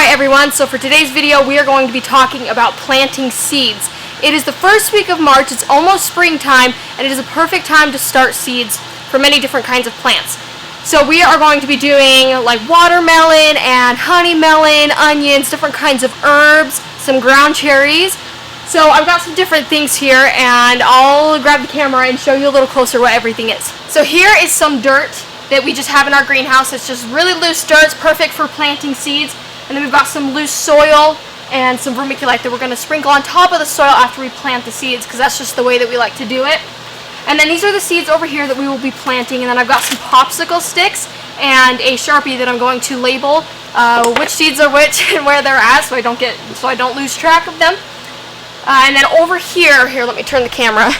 Hi everyone, so for today's video we are going to be talking about planting seeds. It is the first week of March, it's almost springtime, and it is a perfect time to start seeds for many different kinds of plants. So we are going to be doing like watermelon and honey melon, onions, different kinds of herbs, some ground cherries. So I've got some different things here and I'll grab the camera and show you a little closer what everything is. So here is some dirt that we just have in our greenhouse. It's just really loose dirt, it's perfect for planting seeds. And then we've got some loose soil and some vermiculite that we're going to sprinkle on top of the soil after we plant the seeds, because that's just the way that we like to do it. And then these are the seeds over here that we will be planting, and then I've got some popsicle sticks and a Sharpie that I'm going to label which seeds are which and where they're at, so I don't lose track of them. And then over here, let me turn the camera.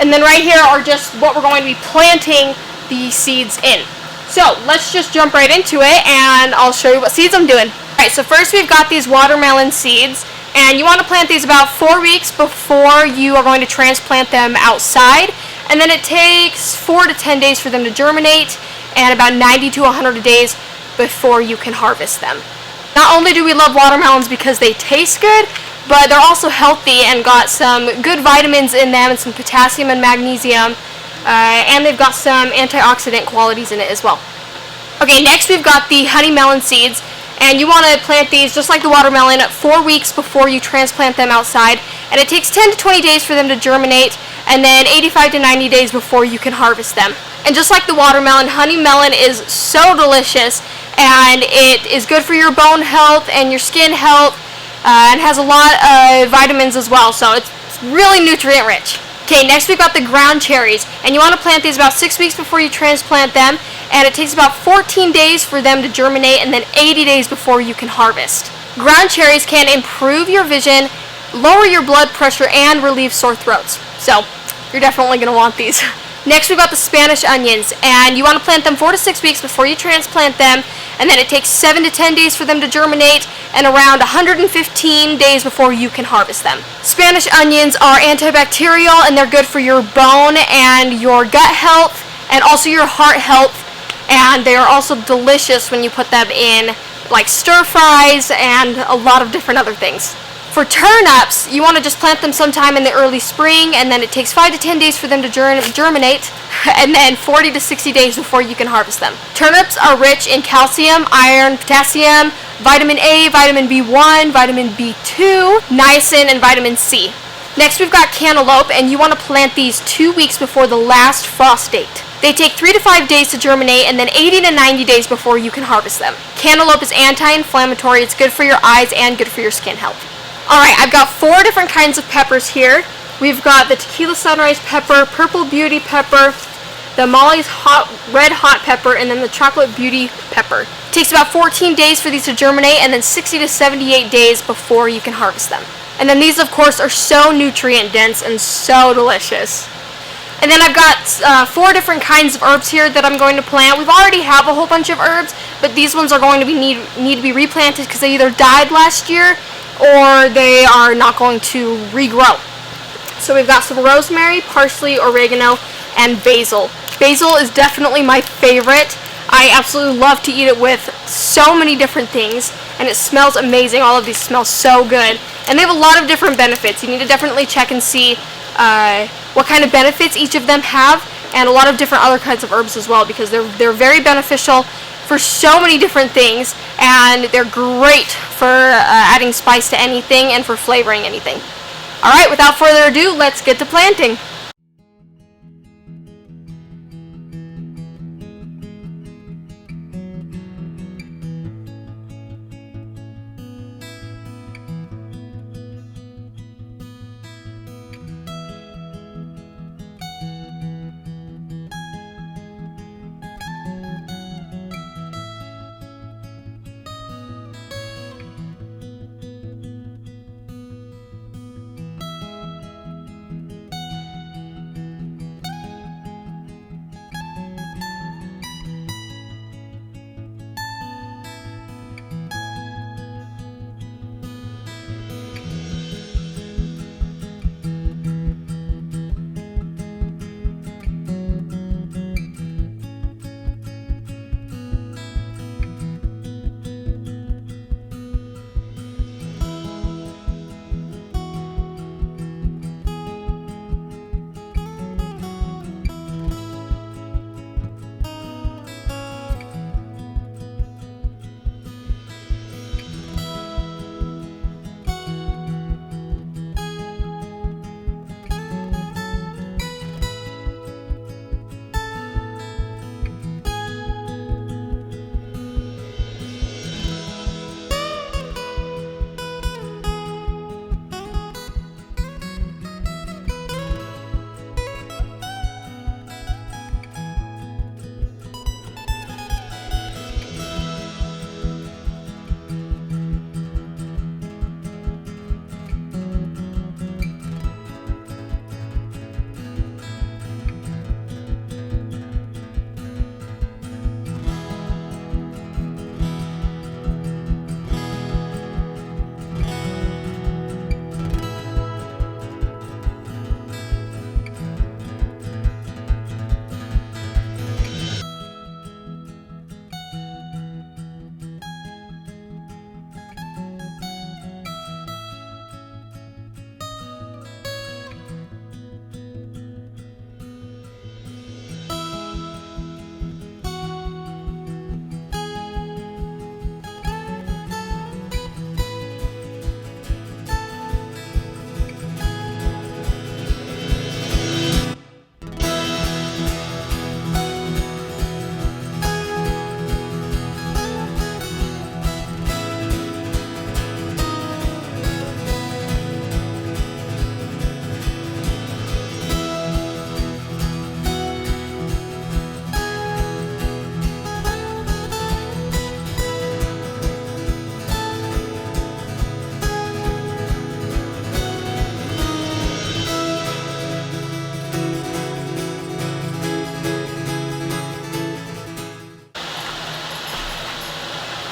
And then right here are just what we're going to be planting the seeds in. So let's just jump right into it and I'll show you what seeds I'm doing. Alright, so first we've got these watermelon seeds, and you want to plant these about 4 weeks before you are going to transplant them outside, and then it takes 4 to 10 days for them to germinate and about 90 to 100 days before you can harvest them. Not only do we love watermelons because they taste good, but they're also healthy and got some good vitamins in them and some potassium and magnesium. And they've got some antioxidant qualities in it as well. Okay, next we've got the honey melon seeds, and you want to plant these just like the watermelon 4 weeks before you transplant them outside, and it takes 10 to 20 days for them to germinate, and then 85 to 90 days before you can harvest them. And just like the watermelon, honey melon is so delicious, and it is good for your bone health and your skin health, and has a lot of vitamins as well, so it's really nutrient rich. Okay, next we've got the ground cherries, and you want to plant these about 6 weeks before you transplant them, and it takes about 14 days for them to germinate and then 80 days before you can harvest. Ground cherries can improve your vision, lower your blood pressure, and relieve sore throats. So, you're definitely going to want these. Next we've got the Spanish onions, and you want to plant them 4 to 6 weeks before you transplant them, and then it takes 7 to 10 days for them to germinate and around 115 days before you can harvest them. Spanish onions are antibacterial, and they're good for your bone and your gut health and also your heart health, and they are also delicious when you put them in like stir fries and a lot of different other things. For turnips, you want to just plant them sometime in the early spring, and then it takes 5 to 10 days for them to germinate, and then 40 to 60 days before you can harvest them. Turnips are rich in calcium, iron, potassium, vitamin A, vitamin B1, vitamin B2, niacin, and vitamin C. Next we've got cantaloupe, and you want to plant these 2 weeks before the last frost date. They take 3 to 5 days to germinate and then 80 to 90 days before you can harvest them. Cantaloupe is anti-inflammatory, it's good for your eyes and good for your skin health. Alright, I've got 4 different kinds of peppers here. We've got the Tequila Sunrise pepper, Purple Beauty pepper, the Molly's Red Hot pepper, and then the Chocolate Beauty pepper. It takes about 14 days for these to germinate and then 60 to 78 days before you can harvest them. And then these, of course, are so nutrient dense and so delicious. And then I've got 4 different kinds of herbs here that I'm going to plant. We've already have a whole bunch of herbs, but these ones are going to need to be replanted because they either died last year or they are not going to regrow. So we've got some rosemary, parsley, oregano, and basil. Basil is definitely my favorite. I absolutely love to eat it with so many different things, and it smells amazing. All of these smell so good, and they have a lot of different benefits. You need to definitely check and see what kind of benefits each of them have, and a lot of different other kinds of herbs as well, because they're very beneficial for so many different things, and they're great for adding spice to anything and for flavoring anything. Alright, without further ado, let's get to planting.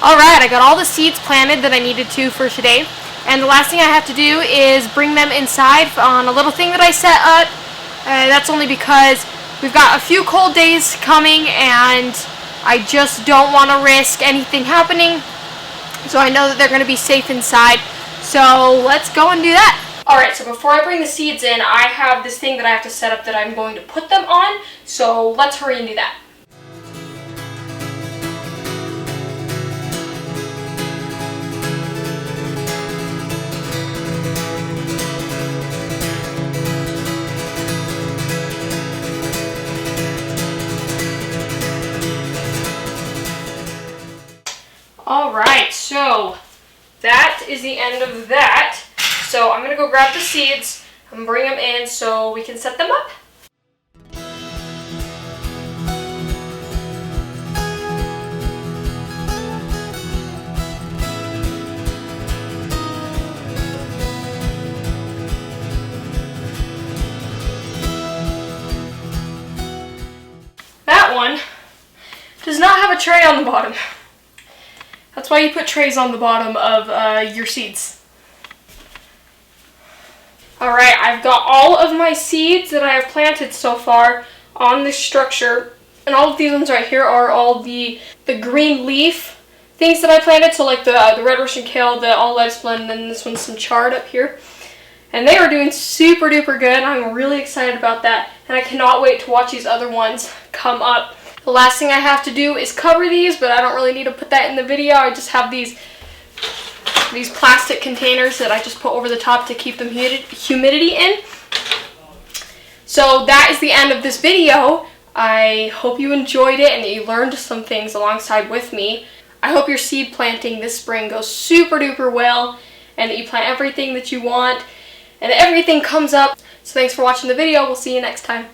Alright, I got all the seeds planted that I needed to for today. And the last thing I have to do is bring them inside on a little thing that I set up. That's only because we've got a few cold days coming and I just don't want to risk anything happening. So I know that they're going to be safe inside. So let's go and do that. Alright, so before I bring the seeds in, I have this thing that I have to set up that I'm going to put them on. So let's hurry and do that. Alright, so that is the end of that. So I'm going to go grab the seeds and bring them in so we can set them up. That one does not have a tray on the bottom. That's why you put trays on the bottom of your seeds. Alright, I've got all of my seeds that I have planted so far on this structure. And all of these ones right here are all the green leaf things that I planted. So like the red Russian kale, the all lettuce blend, and then this one's some chard up here. And they are doing super duper good. I'm really excited about that. And I cannot wait to watch these other ones come up. The last thing I have to do is cover these, but I don't really need to put that in the video. I just have these plastic containers that I just put over the top to keep the humidity in. So that is the end of this video. I hope you enjoyed it and that you learned some things alongside with me. I hope your seed planting this spring goes super duper well and that you plant everything that you want and that everything comes up. So thanks for watching the video. We'll see you next time.